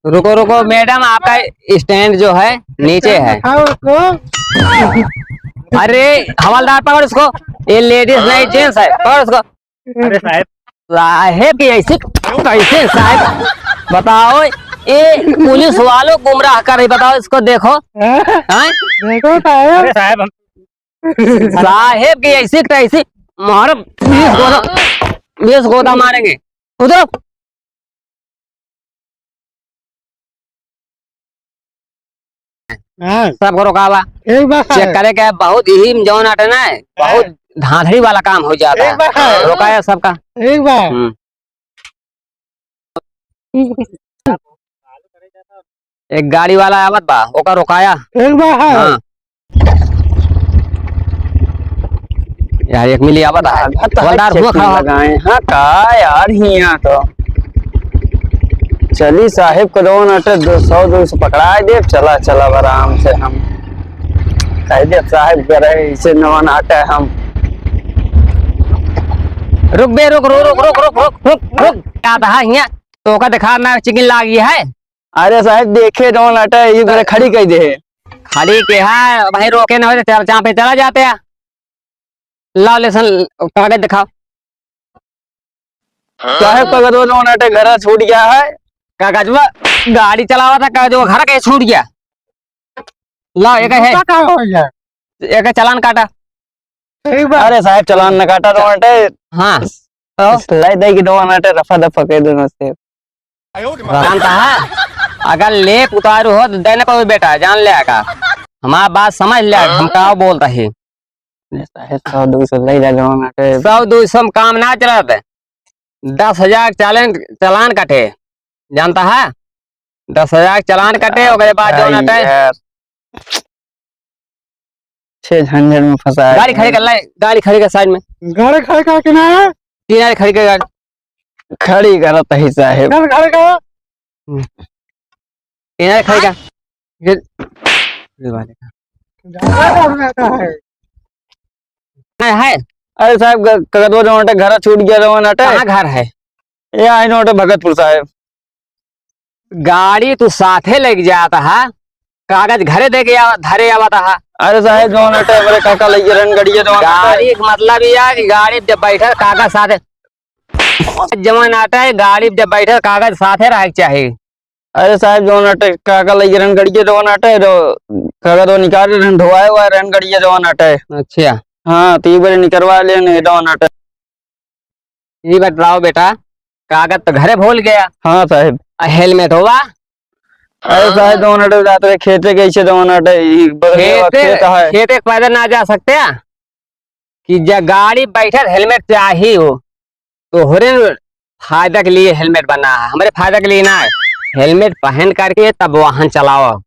रुको रुको मैडम, आपका स्टैंड जो है नीचे है। अरे हवलदार पकड़ उसको, ये लेडीज नहीं जेंट्स है, पकड़ उसको। अरे साहब, साहेब की ऐसी कैसे साहब, बताओ ये पुलिस वालों गुमराह कर रही, बताओ इसको देखो। देखो साहब, अरे साहब साहेब की ऐसी कैसी, मारो 20 गोदा मारेंगे। उधर सबको रुकावा, चेक करे क्या बहुत ही जौन आटे ना बहुत धांधली वाला काम हो जाता है। रुकाया सबका एक बार। एक गाड़ी वाला आवत बा, ओका रुकाया एक बार। हाँ यार, एक मिली आवत है, हवलदार हुआ खड़ा लगाए। हाँ का यार हिया तो चली साहिब को दोन अटे 200 पकड़ा दे। चला चला आराम से हम कह दे साहिब करे इसे नवन आटे हम। रुक बे, रुक रुक रुक रुक रुक रुक रुक रुक क्या था हिया तो का दिखा मैं चिकन लागी है। अरे साहिब देखे दोन अटे ये खड़ी कह दे खाली के है भाई, रोके ना हो जहाँ पे चला जाते हैं। लाओ लेसन कागज दिखाओ। साहिब का दोन अटे घर छूट गया है। कागज गाड़ी चलावा था, कागज घर के छूट गया। लाओ एक है, एक चालान काटा। अरे साहिब चालान न काटा दोन अटे। हाँ तो लाई दे की दोन अटे रफा दफा कह दोनों से जानता है, अगर लेप उतारू हो तो देने को बेटा जान ले का, हमारा बात समझ ले, हम क्या बोलता है। 100-200 ले जा दोन अटे। 100-200 में काम ना चलते, 10,000 चालान कटे, जानता है 10,000 चालान कटे। उसके बाद जो नटे छह झंझट में फंसा है। गाड़ी खड़ी कर लाई, गाड़ी खड़ी कर साइड में, गाड़ी खड़ी कर किनारे किनारे खड़ी कर, गाड़ी खड़ी करो तही साहेब, खड़ी कर किनारे खड़ी कर। है अरे साहब कगदो नोटे घर छूट गया रो नटे। कहाँ घर है? ये आई नोटे भगतपुर साहेब। गाड़ी तू साथे लेके जाता है, कागज घरे दे के धरे आवता है। अरे साहेब जो नटे मेरे काका लगे रन गड़िए जो गाड़ी का मतलब ये है कि गाड़ी जब बैठे कागज साथे जमान आता है, गाड़ी जब बैठे कागज साथे रहे चाहिए। अरे साहब जो नटे काका लगे रन गड़िए जो नटे कागज वो निकाल रन धोआए हुआ रन गड़िए जो नटे। अच्छा हाँ 3 बार निकलवा लेने दो नटे। ये बताओ बेटा, कागज तो घरे भूल गया। हाँ साहेब। हेलमेट होगा? अरे साहब दो नटे जाते खेते कैसे दो नटे खेते पैदल ना जा सकते हैं कि जब गाड़ी बैठे हेलमेट चाहिए हो तो हरे फायदा के लिए हेलमेट बना है, हमारे फायदा के लिए ना है। हेलमेट पहन करके तब वाहन चलाओ।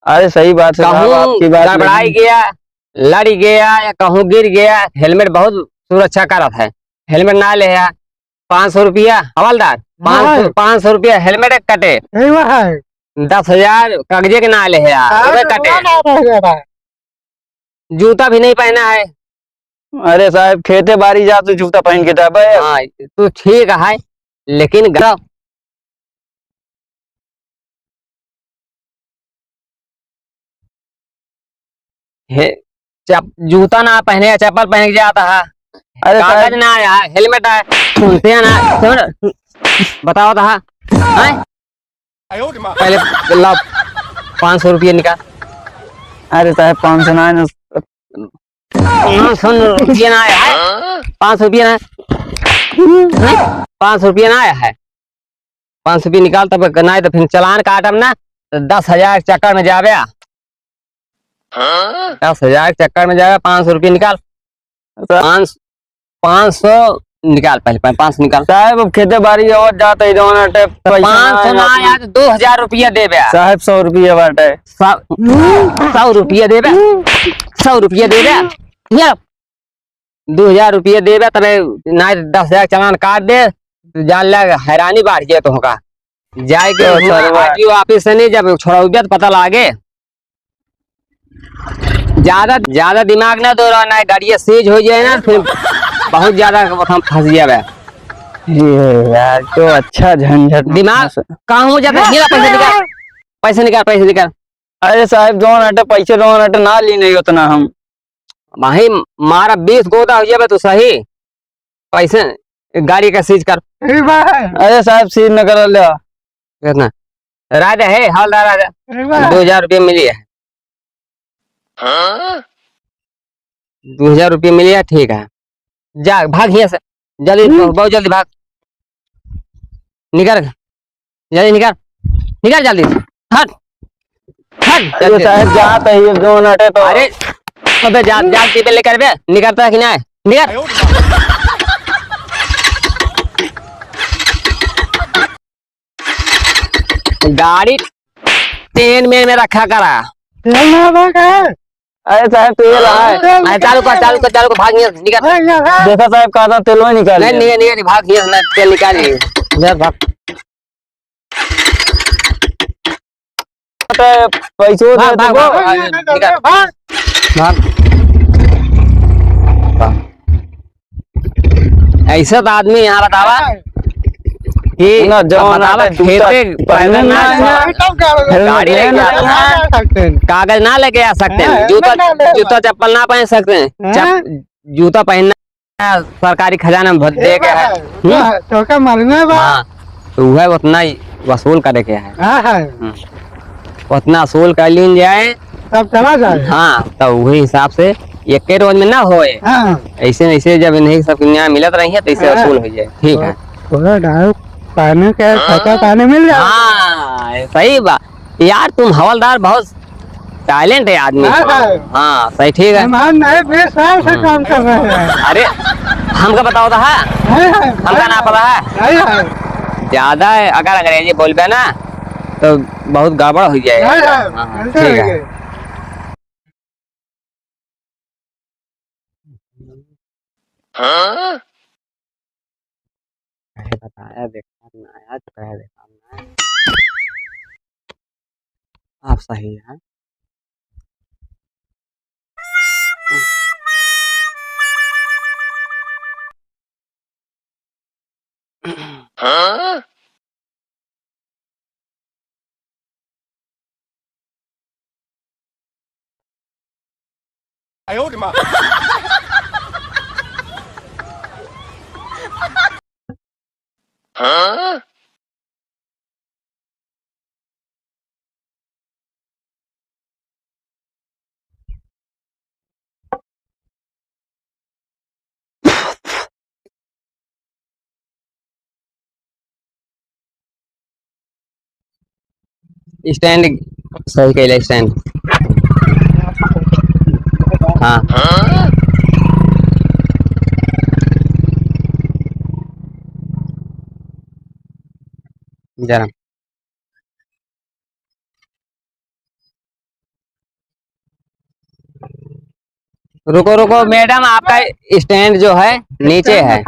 अरे सही बात है, कहूँ गड़बड़ाई गया, लड़ गया या कहूँ गिर गया, हेलमेट बहुत सुरक्षा कारक है। हेलमेट ना ले 500 रुपया हवलदार, 500 रुपया हेलमेट कटे, 10,000 कागजे के ना ले कटे, जूता भी नहीं पहना है। अरे साहब खेते बारी जा तो जूता पहन के जाबे। हाँ तो ठीक है, लेकिन जूता ना पहने, चप्पल पहन के जाता है। अरे कागज ना आया, हेलमेट आया, सुनते हैं ना, बताओ था। पहले ला 500 रुपये निकाल। अरे साहब 500 ना 500 रुपये ना आया है, 500 रुपये ना, 500 रुपये ना आया है, 500 रुपये निकाल तब ना, तो फिर चलान काटम ना 10,000 चक्कर में जावे। 10,000 चक्कर में जाएगा, 500 रुपये निकाल। 500 निकाल, पहले 500 निकाल। साहब अब खेते बारी और जाते ही 500 ना आया तो 2,000 रुपया देवे साहब। 100 रुपया बाटे, 100 रुपया देवे, 100 रुपया देवे, 2,000 रुपया देवे तब ना 10,000 चलान काट दे, जान लग हैरानी बाढ़ जाए तो होगा। जाए के तो सरवा। आरटीओ ऑफिस से नहीं, जब छोड़ा तो पता लागे। ज्यादा ज्यादा दिमाग ना दो रहा ना, गाड़ी सीज हो जाए ना फिर बहुत ज्यादा फंस गया। ये यार तो अच्छा झंझट दिमाग कहाँ हो जाता है? पैसे निकाल, पैसे निकाल, पैसे निकाल। अरे साहब दो मिनट पैसे, 2 मिनट ना ली नहीं उतना हम। भाई मारा 20 गोदा हो जाए तो सही। पैसे गाड़ी का सीज कर। अरे साहब सीज न कर लिया। कितना राजा है हवलदार राजा? 2000 रुपये मिली है। 2000 रुपये मिली है, ठीक है। जा भाग यहाँ से जल्दी, बहुत जल्दी भाग। निकल जल्दी, निकल निकल जल्दी से। हट हट अरे जल्दी। साहब जात है ये 2 मिनट है तो। अरे अबे जा जा पे लेकर बे, निकलता है कि नहीं? निकल। गाड़ी ट्रेन में रखा करा। अरे साहब तेल है। चालू कर, चालू कर, चालू कर, भाग यहाँ से, निकल। देखा साहब कहा था तेल में निकाल नहीं लिया। निकल निकल, भाग यहाँ से, ना तेल निकालिए। भाग पैसों भाग दे भाग दो। भाग, निकल भाग। ऐसा तो आदमी यहाँ बतावा कि ना जवान बतावा आता है, जूता खेते पहनना पैदल ना है। गाड़ी लेके आते हैं, कागज ना लेके आ सकते हैं, जूता जूता चप्पल ना पहन सकते हैं। जूता पहनना सरकारी खजाना में दे के है। चौका मारना हाँ तो वह उतना ही वसूल करे के है। उतना वसूल कर लीन जाए, तब चला जाए। हाँ तो वही हिसाब से एक के रोज में ना होए। ऐसे ऐसे जब नहीं सब न्याय मिलत रही है तो ऐसे वसूल हो जाए, ठीक है। थोड़ा डाल पानी के खचा पानी मिल जाए। हाँ सही बात यार, तुम हवलदार बहुत टैलेंट है आदमी। हाँ सही, ठीक है। हम नए 20 साल से काम कर रहे हैं। अरे हमका बताओ तो है, हमका ना पता है। ज्यादा अगर अंग्रेजी बोल पे ना तो बहुत गड़बड़ हो जाएगा। हाँ, ठीक है। बताया देखा ना आया, तो देखा ना आप सही है। स्टैंड सही कहले, स्टैंड। हाँ जरा रुको रुको मैडम, आपका स्टैंड जो है नीचे है।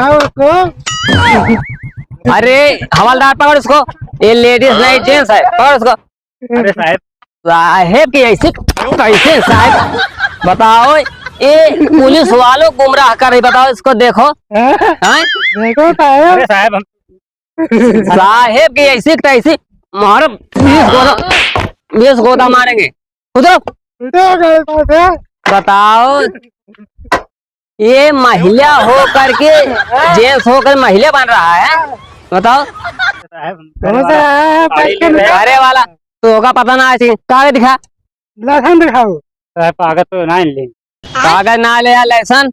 अरे हवलदार पकड़ उसको, ये लेडीज नहीं जेंट्स है, पकड़ उसको। अरे साहब साहेब की ऐसे कैसे साहब बताओ, ये पुलिस वालों गुमराह कर रही, बताओ इसको देखो। हैं? देखो साहब। साहब साहेब की ऐसी तैसी मारो, 20 गोदा मारेंगे। उधर बताओ, ये महिला हो करके जेंट्स होकर महिला बन रहा है, बताओ। अरे वाला तो होगा पता ना, ऐसी कागज दिखा। लाइसेंस दिखाओ। कागज तो ना ले। कागज ना ले, लाइसेंस,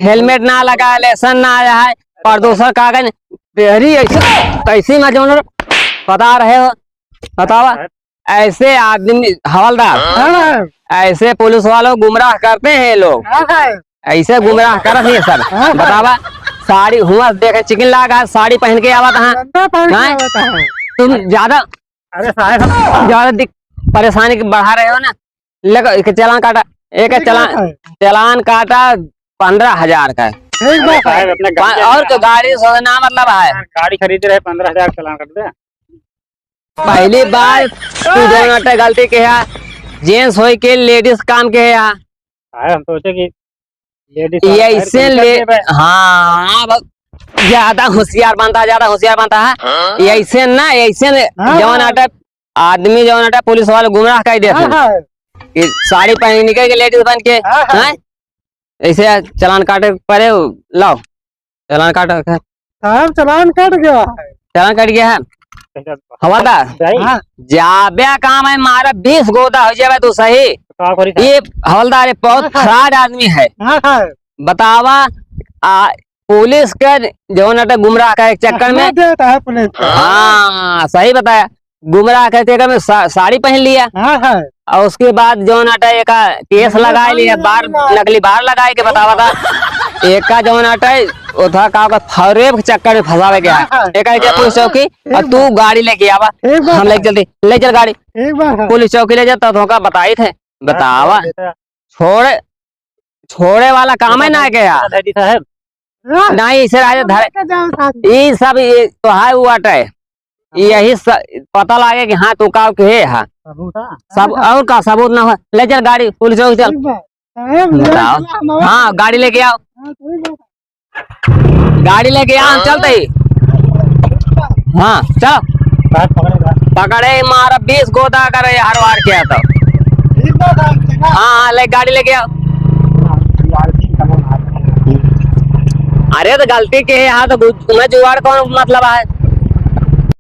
हेलमेट ना लगा, लाइसेंस ना आया है, और दूसरा कागज तेरी ऐसे कैसी मजून बता रहे हो, बताओ। ऐसे आदमी हवलदार, ऐसे पुलिस वालों गुमराह करते हैं ये लोग, ऐसे गुमराह करत है सब, बतावा। साड़ी हुआ देखे चिकन लागा, साड़ी पहन के आवत है। तुम ज्यादा, अरे साहब ज्यादा परेशानी बढ़ा रहे हो ना। लग एक चालान काटा, एक चालान काटा 15,000 का। और तो गाड़ी सोचना मतलब है, गाड़ी खरीद रहे 15,000 चलान कर दे। पहली बार तू जो नटे गलती के है जेंट्स होई के लेडीज काम के है हम सोचे कि लेडीज ये इससे ले हाँ अब ज्यादा होशियार बनता है ये ऐसे ना ऐसे जवन अटे आदमी जवन अटे पुलिस वाले गुमराह कर देते कि साड़ी पहन निकल के लेडीज बन के हैं ऐसे चालान काटे पड़े लाओ चालान काट साहब चालान कट गया चालान कट गया है हवलदार जाबे काम है मारा 20 गोदा हो जाए तो सही ये हवलदार ये बहुत खराब आदमी है बतावा पुलिस के जो नटे गुमराह का एक चक्कर में देता है पुलिस हाँ सही बताया गुमराह के चक्कर में साड़ी पहन लिया और उसके बाद जो नटा एक केस लगाए लिया बार नकली बार लगाए के बतावा था एक का जो नटा उठा का फरेब के चक्कर में फंसावे गया एक पुलिस चौकी और तू गाड़ी लेके आवा हम लेके चलते ले चल गाड़ी एक बार पुलिस चौकी ले जाता तो बताई थे बतावा छोड़े वाला काम है ना क्या साहब नहीं इसे ये सब ये तो है वो है यही पता लगे कि हाँ तू का के है सब और का सबूत ना हो ले चल गाड़ी पुलिस चौकी चल बताओ हाँ गाड़ी लेके आओ गाड़ी लेके आओ चलते ही हाँ चलो पकड़े मारा 20 गोदा करे हर वार किया तो हाँ ले गाड़ी लेके आओ अरे तो गलती के है हाँ तो तुम्हें जुगाड़ कौन मतलब है